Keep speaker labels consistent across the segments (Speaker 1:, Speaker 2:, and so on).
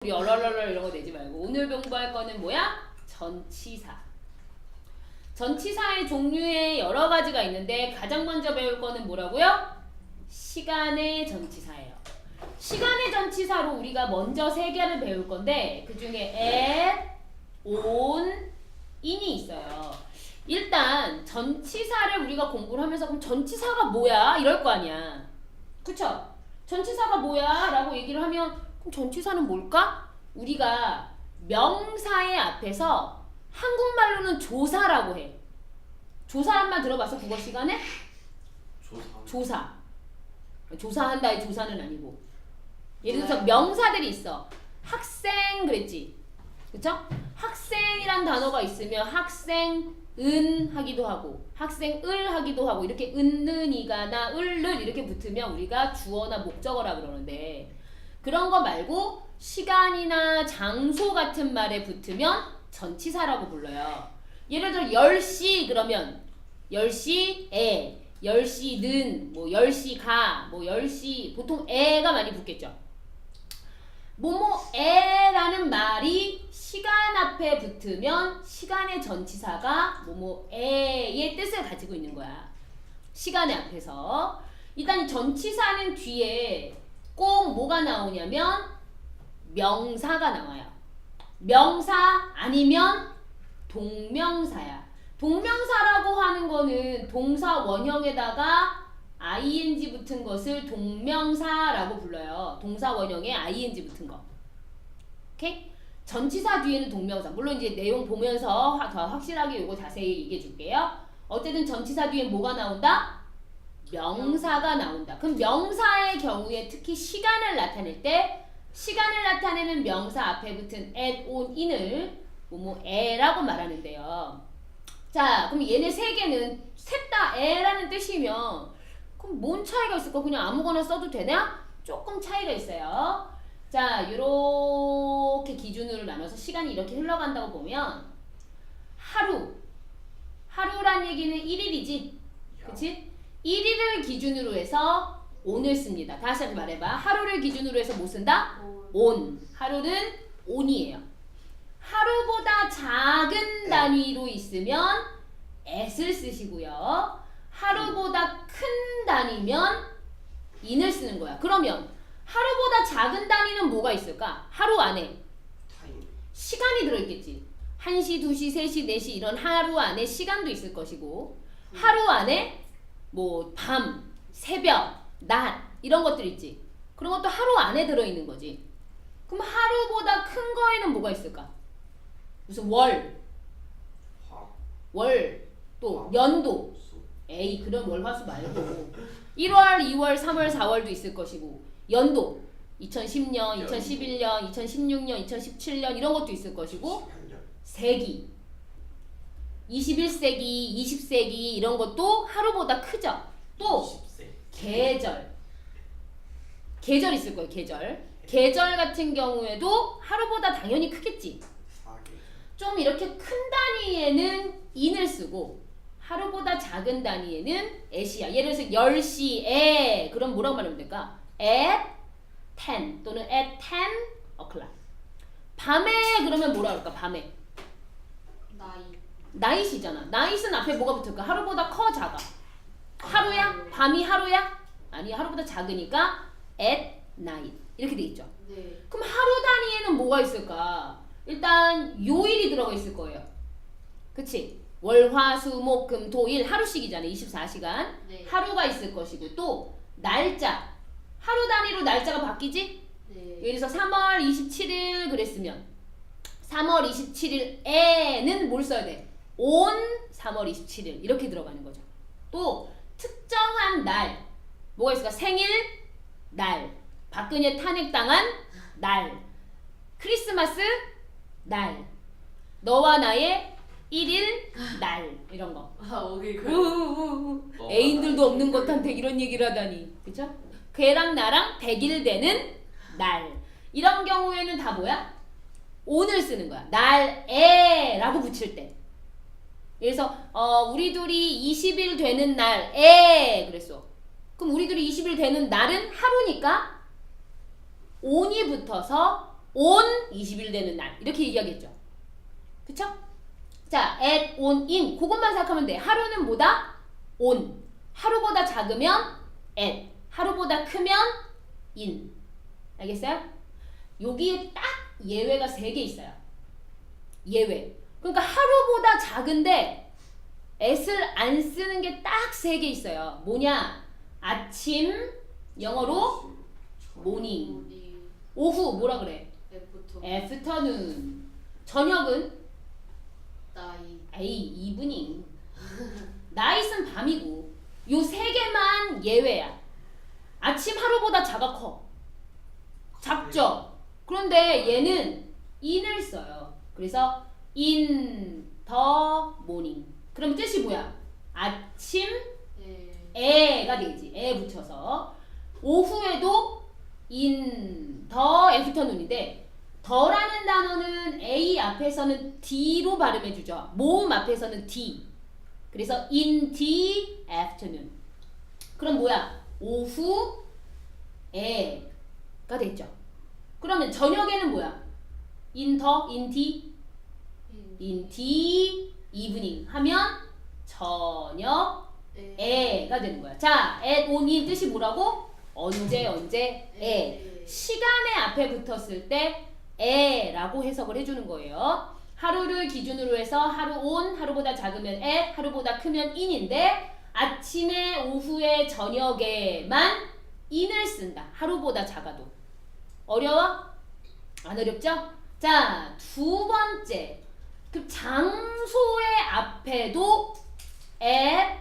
Speaker 1: 우리 얼얼얼얼 이런 거 내지 말고 오늘 공부할 거는 뭐야? 전치사. 전치사의 종류에 여러 가지가 있는데 가장 먼저 배울 거는 뭐라고요? 시간의 전치사예요. 시간의 전치사로 우리가 먼저 세 개를 배울 건데 그 중에 at, on, in이 있어요. 일단 전치사를 우리가 공부를 하면서 그럼 전치사가 뭐야? 이럴 거 아니야. 그쵸? 전치사가 뭐야? 라고 얘기를 하면 그럼 전치사는 뭘까? 우리가 명사의 앞에서 한국말로는 조사라고 해. 조사란 말 들어봤어? 국어 시간에? 조사. 조사한다의 조사는 아니고. 예를 들어서 명사들이 있어. 학생 그랬지. 그쵸? 학생이란 단어가 있으면 학생은 하기도 하고 학생을 하기도 하고 이렇게 은는 이가나 을를 이렇게 붙으면 우리가 주어나 목적어라 그러는데 그런 거 말고 시간이나 장소 같은 말에 붙으면 전치사라고 불러요. 예를 들어 10시 그러면 10시에 10시는 뭐 10시가 뭐 10시 보통 에가 많이 붙겠죠. 뭐뭐에라는 말이 시간 앞에 붙으면 시간의 전치사가 뭐뭐에의 뜻을 가지고 있는 거야. 시간의 앞에서. 일단 전치사는 뒤에 꼭 뭐가 나오냐면 명사가 나와요. 명사 아니면 동명사야. 동명사라고 하는 거는 동사 원형에다가 ing 붙은 것을 동명사라고 불러요. 동사 원형에 ing 붙은 거. 오케이? 전치사 뒤에는 동명사. 물론 이제 내용 보면서 더 확실하게 이거 자세히 얘기해 줄게요. 어쨌든 전치사 뒤에 뭐가 나온다? 명사가 나온다. 그럼 명사의 경우에 특히 시간을 나타낼 때 시간을 나타내는 명사 앞에 붙은 at, on, in을 뭐뭐에라고 말하는데요. 자, 그럼 얘네 세 개는 셋 다 에라는 뜻이면 그럼 뭔 차이가 있을까? 그냥 아무거나 써도 되나? 조금 차이가 있어요. 자, 요렇게 기준으로 나눠서 시간이 이렇게 흘러간다고 보면 하루란 얘기는 1일이지. 그치? 1일을 기준으로 해서 on을 씁니다. 다시 한번 말해봐. 하루를 기준으로 해서 뭐 쓴다? on. 하루는 on이에요. 하루보다 작은 단위로 있으면 at을 쓰시고요. 하루보다 큰 단위면 in을 쓰는 거야. 그러면 하루보다 작은 단위는 뭐가 있을까? 하루 안에 시간이 들어있겠지. 1시, 2시, 3시, 4시 이런 하루 안에 시간도 있을 것이고 하루 안에 뭐 밤, 새벽, 낮 이런 것들 있지. 그런 것도 하루 안에 들어있는 거지. 그럼 하루보다 큰 거에는 뭐가 있을까? 무슨 또 연도. 에이 그런 월화수 말고 1월, 2월, 3월, 4월도 있을 것이고 연도 2010년, 2011년, 2016년, 2017년 이런 것도 있을 것이고 세기 21세기, 20세기 이런 것도 하루보다 크죠. 또 계절 있을 거예요. 계절 같은 경우에도 하루보다 당연히 크겠지. 좀 이렇게 큰 단위에는 in을 쓰고 하루보다 작은 단위에는 at이야. 예를 들어서 10시에 그럼 뭐라고 말하면 될까? at 10 또는 at 10 o'clock. 밤에 그러면 뭐라 그럴까? 밤에 night이잖아. night은 앞에 뭐가 붙을까? 하루보다 커 작아? 하루야? 밤이 하루야? 아니 하루보다 작으니까 at night 이렇게 돼 있죠.
Speaker 2: 네.
Speaker 1: 그럼 하루 단위에는 뭐가 있을까? 일단 요일이 들어가 있을 거예요. 그치? 월, 화, 수, 목, 금, 토, 일 하루씩이잖아. 24시간.
Speaker 2: 네.
Speaker 1: 하루가 있을 것이고 또 날짜. 하루 단위로 날짜가 바뀌지?
Speaker 2: 네.
Speaker 1: 예를 들어서 3월 27일 그랬으면 3월 27일에는 뭘 써야 돼? on 3월 27일 이렇게 들어가는 거죠. 또 특정한 날 뭐가 있을까? 생일 날, 박근혜 탄핵당한 날, 크리스마스 날, 너와 나의 1일 날 이런 거.
Speaker 2: 오케이.
Speaker 1: 애인들도 없는 것한테 이런 얘기를 하다니. 그쵸? 걔랑 나랑 100일 되는 날. 이런 경우에는 다 뭐야? on을 쓰는 거야. 날에 라고 붙일 때. 그래서 우리 둘이 20일 되는 날에 그랬어. 그럼 우리 둘이 20일 되는 날은 하루니까 on이 붙어서 on 20일 되는 날 이렇게 얘기하겠죠. 그쵸? 자, at, on, in 그것만 생각하면 돼. 하루는 뭐다? on. 하루보다 작으면 at. 하루보다 크면 in. 알겠어요? 여기에 딱 예외가 3개 있어요. 예외. 그러니까 하루보다 작은데 at을 안 쓰는 게 딱 3개 있어요. 뭐냐? 아침, 영어로 morning. 오후 뭐라 그래? afternoon. 저녁은 evening. night은 밤이고 요 3개만 예외야. 아침 하루보다 작아 커. 작죠? 그런데 얘는 in을 써요. 그래서 in the morning. 그럼 뜻이 뭐야? 아침 에가 되지. 에 붙여서 오후에도 in the afternoon인데 더라는 단어는 A 앞에서는 D로 발음해주죠. 모음 앞에서는 D. 그래서 in the afternoon. 그럼 뭐야? 오후에가 됐죠. 그러면 저녁에는 뭐야? in the evening 하면 저녁에가 되는 거야. 자, at, on, in 뜻이 뭐라고? 언제, 에. 시간의 앞에 붙었을 때 에라고 해석을 해주는 거예요. 하루를 기준으로 해서 하루 on, 하루보다 작으면 at, 하루보다 크면 in인데 아침에, 오후에, 저녁에만 in을 쓴다. 하루보다 작아도. 어려워? 안 어렵죠? 자, 두 번째. 그 장소의 앞에도 at,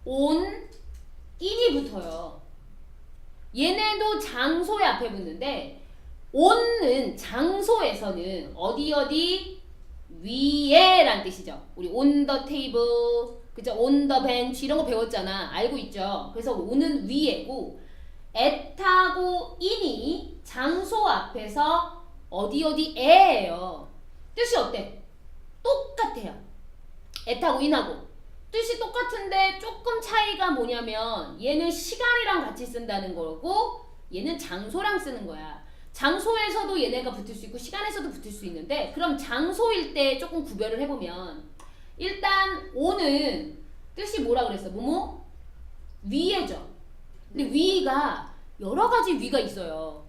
Speaker 1: on, in이 붙어요. 얘네도 장소의 앞에 붙는데 on은 장소에서는 어디 위에 란 뜻이죠. 우리 on the table, 그죠? on the bench 이런 거 배웠잖아. 알고 있죠? 그래서 on은 위에고 at하고 in이 장소 앞에서 어디에예요. 뜻이 어때? 똑같아요. at하고 in하고 뜻이 똑같은데 조금 차이가 뭐냐면 얘는 시간이랑 같이 쓴다는 거고 얘는 장소랑 쓰는 거야. 장소에서도 얘네가 붙을 수 있고 시간에서도 붙을 수 있는데 그럼 장소일 때 조금 구별을 해보면 일단 on은 뜻이 뭐라 그랬어? 뭐뭐? 위에죠. 근데 위가 여러 가지 위가 있어요.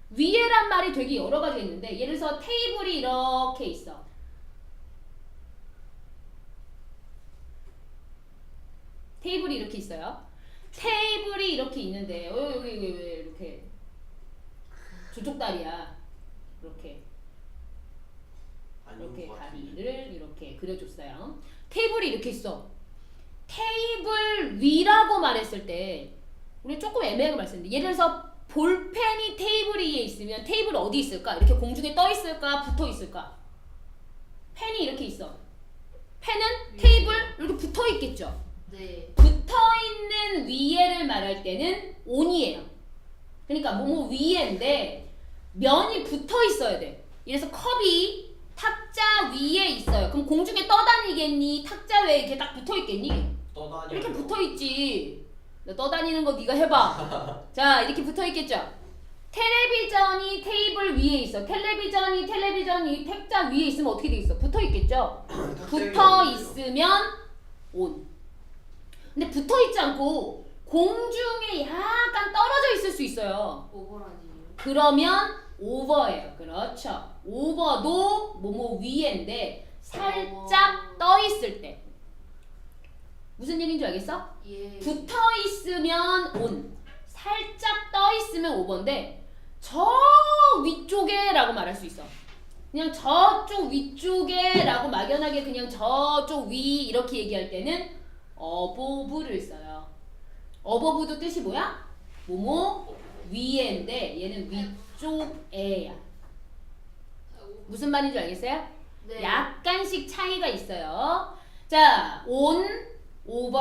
Speaker 1: 위에란 말이 되게 여러 가지가 있는데 예를 들어서 테이블이 이렇게 있어. 테이블이 이렇게 있어요. 테이블이 이렇게 있는데 여기 왜 이렇게 저쪽 다리야. 이렇게 다리를 이렇게 그려줬어요. 테이블이 이렇게 있어. 테이블 위라고 말했을 때 우리 조금 애매하게 말했는데 예를 들어서 볼펜이 테이블 위에 있으면 테이블 어디 있을까? 이렇게 공중에 떠 있을까? 붙어 있을까? 펜이 이렇게 있어. 펜은 테이블 이렇게 붙어 있겠죠.
Speaker 2: 네.
Speaker 1: 붙어있는 위에를 말할 때는 on이에요. 그러니까 뭐뭐 위에인데 면이 붙어 있어야 돼. 이래서 컵이 탁자 위에 있어요. 그럼 공중에 떠다니겠니? 탁자 위에 이렇게 딱 붙어 있겠니? 이렇게 붙어 있지. 너 떠다니는 거 네가 해봐. 자, 이렇게 붙어 있겠죠. 텔레비전이 테이블 위에 있어. 텔레비전이 탁자 위에 있으면 어떻게 돼 있어? 붙어 있겠죠. 붙어 있으면 on. 근데 붙어 있지 않고 공중에 약간 떨어져 있을 수 있어요.
Speaker 2: 오버라지요.
Speaker 1: 그러면 오버예요. 그렇죠. 오버도 뭐뭐 위에인데 살짝 떠 있을 때. 무슨 얘기인 줄 알겠어?
Speaker 2: 예.
Speaker 1: 붙어 있으면 on. 살짝 떠 있으면 오버인데 저 위쪽에라고 말할 수 있어. 그냥 저쪽 위쪽에라고 막연하게 그냥 저쪽 위 이렇게 얘기할 때는 above를 써요. above도 뜻이 뭐야? 뭐뭐 위에인데 얘는 위쪽에야. 무슨 말인 줄 알겠어요?
Speaker 2: 네.
Speaker 1: 약간씩 차이가 있어요. 자, on, over,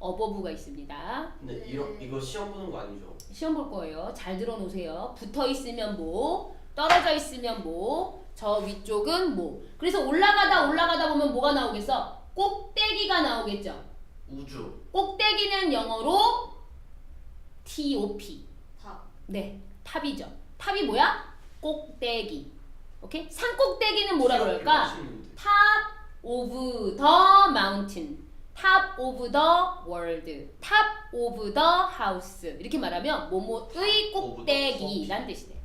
Speaker 1: above가 있습니다.
Speaker 3: 근데
Speaker 2: 네.
Speaker 3: 이거 시험 보는 거 아니죠?
Speaker 1: 시험 볼 거예요. 잘 들어놓으세요. 붙어 있으면 뭐, 떨어져 있으면 뭐, 저 위쪽은 뭐. 그래서 올라가다 보면 뭐가 나오겠어? 꼭대기가 나오겠죠.
Speaker 3: 우주.
Speaker 1: 꼭대기는 영어로 top.
Speaker 2: 탑.
Speaker 1: 네, 탑이죠. 탑이 뭐야? 꼭대기. 오케이? 산 꼭대기는 뭐라 그럴까?
Speaker 3: 맛있는데.
Speaker 1: Top of the mountain, top of the world, top of the house. 이렇게 말하면 뭐뭐의 꼭대기란 뜻이 돼.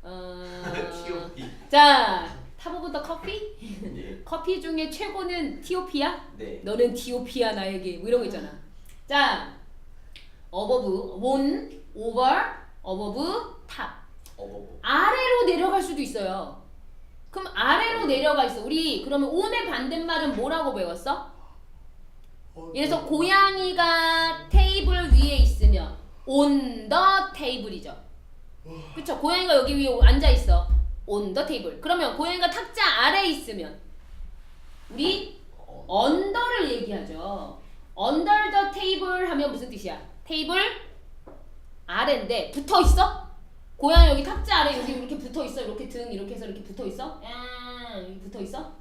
Speaker 3: T.O.P.
Speaker 1: 자, top of the coffee?
Speaker 3: 네.
Speaker 1: 커피 중에 최고는 티오피아?
Speaker 3: 네.
Speaker 1: 너는 디오피아 나에게 뭐 이런 거 있잖아. 자, above, on, over, above, top.
Speaker 3: 어버버.
Speaker 1: 아래로 내려갈 수도 있어요. 그럼 아래로 내려가 있어. 우리 그러면 on의 반대말은 뭐라고 배웠어? 그래서 고양이가 테이블 위에 있으면 on the table이죠. 그쵸? 고양이가 여기 위에 앉아 있어. on the table. 그러면 고양이가 탁자 아래에 있으면 우리 under를 얘기하죠. under the table 하면 무슨 뜻이야? 테이블 아래인데 붙어 있어? 고양이 여기 탁자 아래 여기 이렇게 붙어 있어. 이렇게 등 이렇게 해서 이렇게 붙어 있어? 여기 붙어 있어?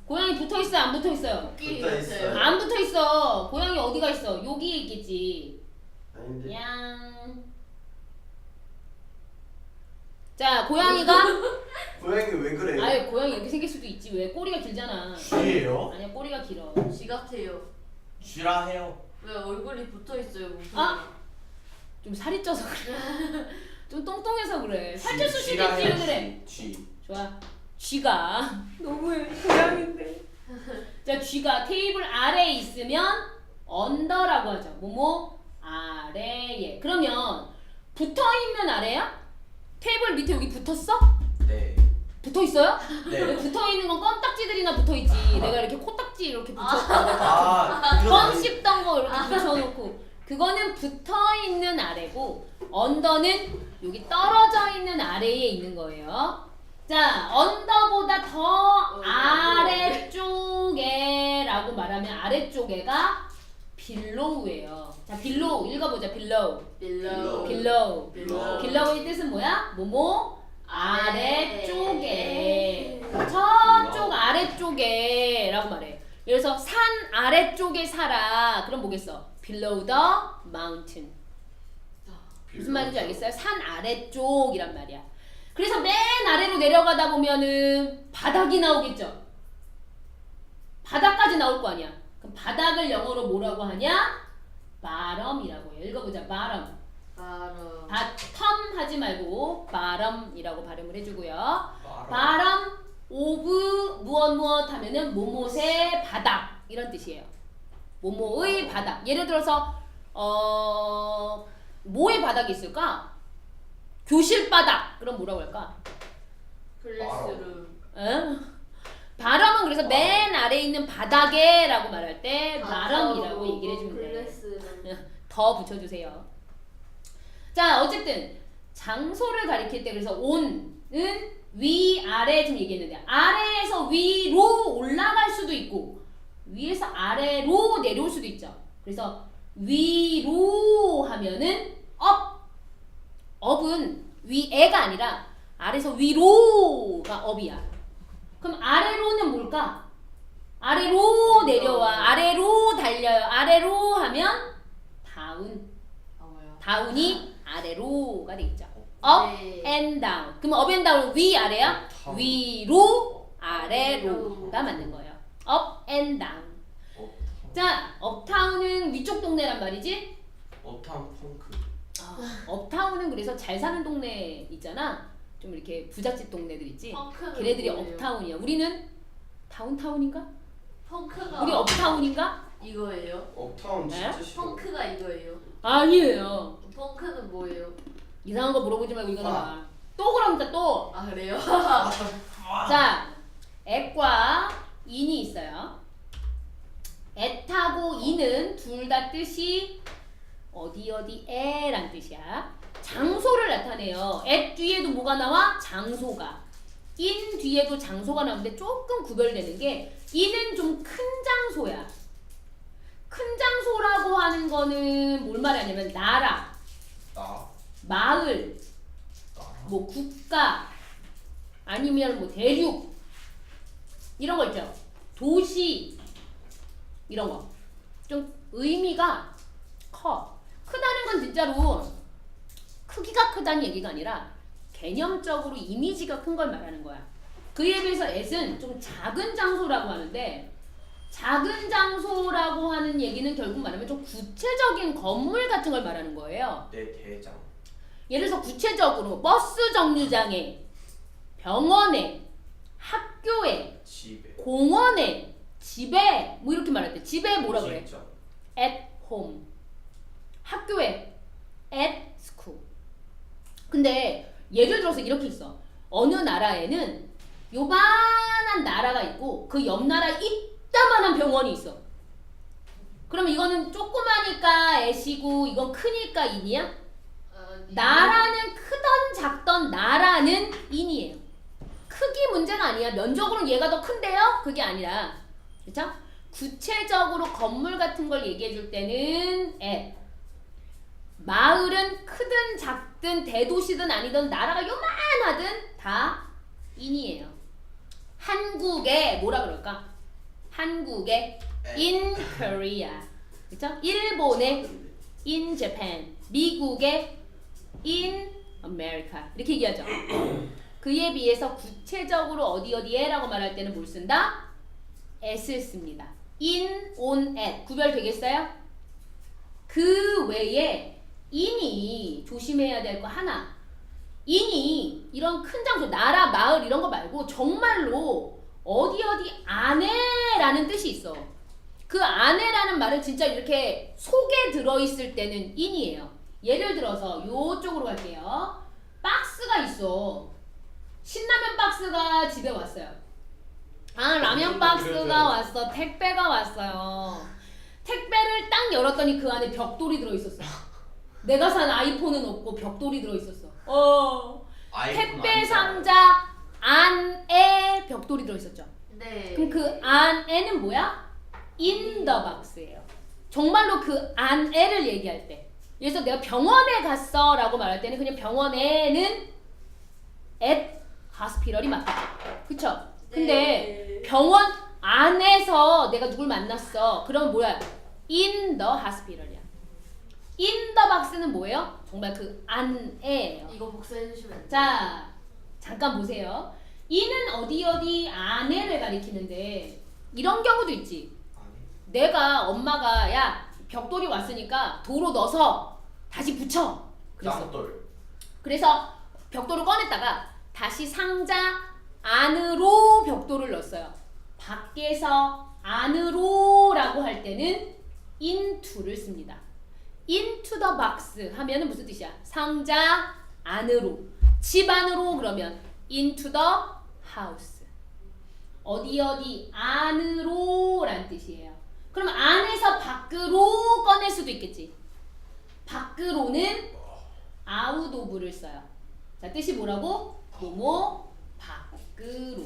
Speaker 1: 고양이 붙어 있어? 안 붙어 있어요?
Speaker 3: 붙어 있어요.
Speaker 1: 안 붙어 있어. 고양이 어디가 있어? 여기에 있겠지.
Speaker 3: 아닌데.
Speaker 1: 양. 자, 고양이가
Speaker 3: 고양이 왜 그래요?
Speaker 1: 아예 고양이 이렇게 생길 수도 있지. 왜? 꼬리가 길잖아.
Speaker 2: 쥐예요?
Speaker 1: 아니야, 꼬리가 길어.
Speaker 4: 쥐 같아요.
Speaker 2: 쥐라 해요.
Speaker 4: 왜 얼굴이 붙어 있어요, 몸에?
Speaker 1: 아! 좀 살이 쪄서 그래. 좀 똥똥해서 그래. 살쪘을 수도
Speaker 2: 쥐라
Speaker 1: 있지,
Speaker 2: 해요,
Speaker 1: 왜 그래?
Speaker 2: 쥐.
Speaker 1: 좋아. 쥐가 너무해. 고양인데. 자, 쥐가 테이블 아래에 있으면 언더라고 하죠. 뭐뭐 아래에. 그러면 붙어 있는 아래야? 테이블 밑에 여기 붙었어?
Speaker 3: 네.
Speaker 1: 붙어 있어요?
Speaker 3: 네.
Speaker 1: 붙어 있는 건 껌딱지들이나 붙어 있지. 내가 이렇게 코딱지 이렇게 붙였고
Speaker 2: 아,
Speaker 1: 껌 씹던 거 이렇게 붙여놓고 그거는 붙어 있는 아래고 언더는 여기 떨어져 있는 아래에 있는 거예요. 자, 언더보다 더 아래쪽에라고 말하면 아래쪽에가 빌로우예요. 자, 빌로우 읽어보자. 빌로우.
Speaker 4: 빌로우.
Speaker 1: 빌로우.
Speaker 4: 빌로우.
Speaker 1: 빌로우의 뜻은 뭐야? 뭐뭐 아래쪽에. 저쪽 아래쪽에라고 말해. 그래서 산 아래쪽에 살아. 그럼 뭐겠어? Below the mountain. 무슨 말인지 알겠어요? 산 아래쪽이란 말이야. 그래서 맨 아래로 내려가다 보면은 바닥이 나오겠죠? 바닥까지 나올 거 아니야. 그럼 바닥을 영어로 뭐라고 하냐? bottom이라고 해요. 읽어보자. bottom.
Speaker 4: 바로.
Speaker 1: bottom 하지 말고 bottom이라고 발음을 해주고요. bottom of 무엇 하면은 뭐뭇의 바닥 이런 뜻이에요. 뭐뭐의 바닥. 예를 들어서 뭐의 바닥이 있을까? 교실 바닥. 그럼 뭐라고 할까?
Speaker 4: 클래스룸.
Speaker 1: 바람은 그래서 맨 아래에 있는 바닥에라고 말할 때 바람이라고 얘기를 해주면 돼.
Speaker 4: 클래스룸.
Speaker 1: 더 붙여주세요. 자, 어쨌든 장소를 가리킬 때 그래서 on은 위 아래 지금 얘기했는데 아래에서 위로 올라갈 수도 있고 위에서 아래로 내려올 수도 있죠. 그래서 위로 하면은 up. up은 위에가 아니라 아래에서 위로가 up이야. 그럼 아래로는 뭘까? 아래로 내려와. 아래로 달려요. 아래로 하면 down.
Speaker 4: 아 뭐야?
Speaker 1: down이 아래로가 되겠죠. up
Speaker 4: 네.
Speaker 1: and down. 그럼 up and down은 위 아래야?
Speaker 2: down.
Speaker 1: 위로 아래로가 맞는 거예요. up and down. 자, uptown은 위쪽 동네란 말이지?
Speaker 3: 업타운 펑크.
Speaker 1: uptown은 그래서 잘 사는 동네 있잖아. 좀 이렇게 부잣집 동네들 있지.
Speaker 4: 펑크는
Speaker 1: 걔네들이
Speaker 4: 뭐예요?
Speaker 1: uptown이야. 우리는 다운타운인가?
Speaker 4: 펑크가
Speaker 1: 우리 uptown인가?
Speaker 4: 이거예요?
Speaker 3: 업타운 진짜 싫어.
Speaker 4: 펑크가 이거예요?
Speaker 1: 아니에요.
Speaker 4: 펑크는 뭐예요?
Speaker 1: 이상한 거 물어보지 말고 이거나 봐. 또 그럽니다 또.
Speaker 4: 아 그래요?
Speaker 1: 자, at과 in이 있어요. at하고 in은 둘 다 뜻이 어디에란 뜻이야. 장소를 나타내요. at 뒤에도 뭐가 나와? 장소가. in 뒤에도 장소가 나오는데 조금 구별되는 게 in은 좀 큰 장소야. 큰 장소라고 하는 거는 뭘 말하냐면 나라, 마을, 뭐 국가, 아니면 뭐 대륙 이런 거 있죠. 도시 이런 거. 좀 의미가 커. 크다는 건 진짜로 크기가 크다는 얘기가 아니라 개념적으로 이미지가 큰 걸 말하는 거야. 그에 비해서 at은 좀 작은 장소라고 하는데 작은 장소라고 하는 얘기는 결국 말하면 좀 구체적인 건물 같은 걸 말하는 거예요.
Speaker 3: 내 대장.
Speaker 1: 예를 들어서 구체적으로 버스 정류장에, 병원에, 학교에,
Speaker 3: 집에.
Speaker 1: 공원에, 집에 뭐 이렇게 말할 때 집에 뭐라 그래?
Speaker 3: 직접.
Speaker 1: at home. 학교에 at school. 근데 예를 들어서 이렇게 있어. 어느 나라에는 요만한 나라가 있고 그 옆 나라에 이따만한 병원이 있어. 그러면 이거는 조그마니까 at이고 이건 크니까 in이야? 나라는 크던 작던 나라는 in이에요. 크기 문제가 아니야. 면적으로는 얘가 더 큰데요? 그게 아니라. 그쵸? 구체적으로 건물 같은 걸 얘기해 줄 때는 at. 마을은 크든 작든 대도시든 아니든 나라가 요만하든 다 in이에요. 한국에 뭐라 그럴까? 한국에 in Korea. 그쵸? 일본에 in Japan. 미국에 in America. 이렇게 얘기하죠. 그에 비해서 구체적으로 어디에 라고 말할 때는 뭘 쓴다? at을 씁니다. in, on, at. 구별 되겠어요? 그 외에 in이 조심해야 될 거 하나. in이 이런 큰 장소, 나라, 마을 이런 거 말고 정말로 어디 안에라는 뜻이 있어. 그 안에라는 말은 진짜 이렇게 속에 들어있을 때는 in이에요. 예를 들어서 요쪽으로 갈게요. 박스가 있어. 신라면 박스가 집에 왔어요. 아, 라면 박스가 왔어. 택배가 왔어요. 택배를 딱 열었더니 그 안에 벽돌이 들어있었어. 내가 산 아이폰은 없고 벽돌이 들어있었어. 택배 상자 안에 벽돌이 들어있었죠.
Speaker 4: 네.
Speaker 1: 그럼 그 안에는 뭐야? in the box예요. 정말로 그 안에를 얘기할 때. 그래서 내가 병원에 갔어 라고 말할 때는 그냥 병원에는 at hospital이 맞겠죠. 그쵸? 근데
Speaker 4: 네.
Speaker 1: 병원 안에서 내가 누굴 만났어. 그럼 뭐야? in the hospital이야. in the box는 뭐예요? 정말 그 안에예요.
Speaker 4: 이거 복사해 주시면 안 돼요?
Speaker 1: 자, 잠깐 보세요. 이는 어디 안에를 가리키는데 이런 경우도 있지.
Speaker 3: 아니.
Speaker 1: 내가 엄마가 야 벽돌이 왔으니까 도로 넣어서 다시 붙여. 그랬어.
Speaker 3: 짱돌.
Speaker 1: 그래서 벽돌을 꺼냈다가 다시 상자 안으로 벽돌을 넣었어요. 밖에서 안으로라고 할 때는 into를 씁니다. into the box 하면은 무슨 뜻이야? 상자 안으로. 집 안으로 그러면 into the house. 어디 안으로 라는 뜻이에요. 그럼 안에서 밖으로 꺼낼 수도 있겠지. 밖으로는 out of를 써요. 자, 뜻이 뭐라고? 뭐뭐 밖으로.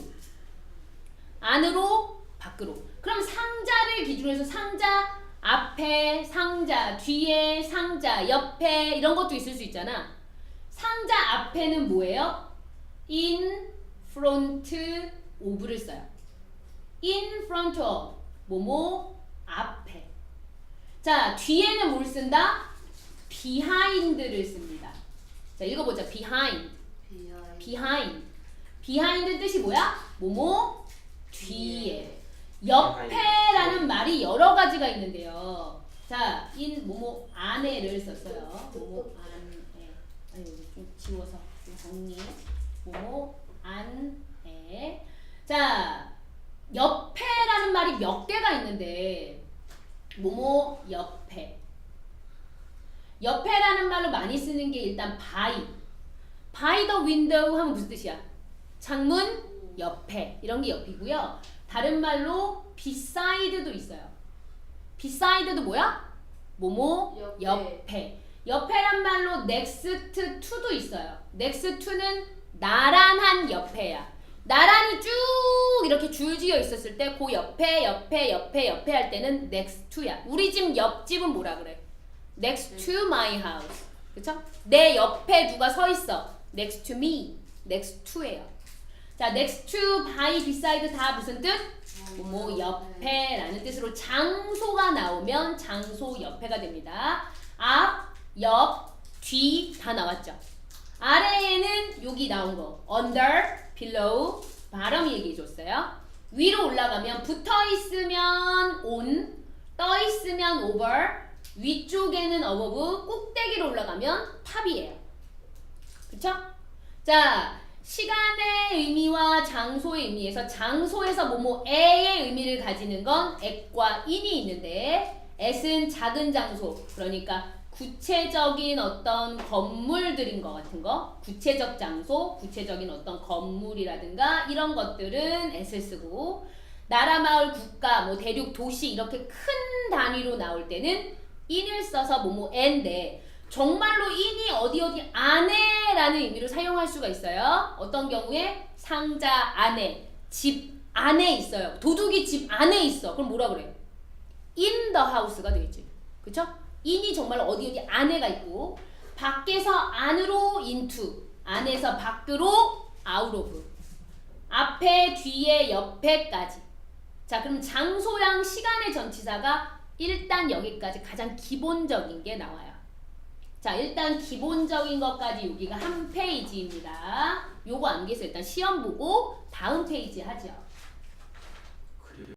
Speaker 1: 안으로 밖으로. 그럼 상자를 기준으로 해서 상자 앞에, 상자 뒤에, 상자 옆에 이런 것도 있을 수 있잖아. 상자 앞에는 뭐예요? in front of를 써요. in front of 뭐뭐 앞에. 자, 뒤에는 뭘 쓴다? behind를 씁니다. 자, 읽어보자. behind. behind 뜻이 뭐야? 뭐뭐 뒤에. 옆에라는 말이 여러 가지가 있는데요. 자, in 뭐뭐 안에를 썼어요. 뭐뭐 안에. 아니 여기 좀 지워서 좀 정리. 뭐뭐 안에. 자, 옆에라는 말이 몇 개가 있는데 뭐뭐 옆에. 옆에라는 말로 많이 쓰는 게 일단 by the window 하면 무슨 뜻이야? 창문 옆에 이런 게 옆이고요. 다른 말로 beside도 있어요. beside도 뭐야? 뭐뭐 옆에. 옆에란 말로 next to도 있어요. next to는 나란한 옆에야. 나란히 쭉 이렇게 줄지어 있었을 때 그 옆에 할 때는 next to야. 우리 집 옆집은 뭐라 그래? next to my house. 그쵸? 내 옆에 누가 서 있어. next to me. next to예요. 자, next to, by, beside 다 무슨 뜻? 뭐 옆에라는 뜻으로 장소가 나오면 장소 옆에가 됩니다. 앞, 옆, 뒤 다 나왔죠. 아래에는 여기 나온 거 under, below, bottom 얘기해줬어요. 위로 올라가면 붙어있으면 on, 떠있으면 over, 위쪽에는 above, 꼭대기로 올라가면 top이에요. 그쵸? 자, 시간의 의미와 장소의 의미에서 장소에서 뭐뭐에의 의미를 가지는 건 at과 in이 있는데 at은 작은 장소, 그러니까 구체적인 어떤 건물들인 것 같은 거, 구체적 장소, 구체적인 어떤 건물이라든가 이런 것들은 at을 쓰고, 나라, 마을, 국가, 뭐 대륙, 도시 이렇게 큰 단위로 나올 때는 in을 써서 뭐뭐인데 정말로 in이 어디 안에라는 의미로 사용할 수가 있어요. 어떤 경우에 상자 안에, 집 안에 있어요. 도둑이 집 안에 있어. 그럼 뭐라 그래요? in the house가 되겠지. 그쵸? in이 정말 어디 안에가 있고, 밖에서 안으로 into, 안에서 밖으로 out of, 앞에, 뒤에, 옆에까지. 자, 그럼 장소랑 시간의 전치사가 일단 여기까지 가장 기본적인 게 나와요. 자, 일단 기본적인 것까지 여기가 한 페이지입니다. 요거 암기해서 일단 시험 보고 다음 페이지 하죠.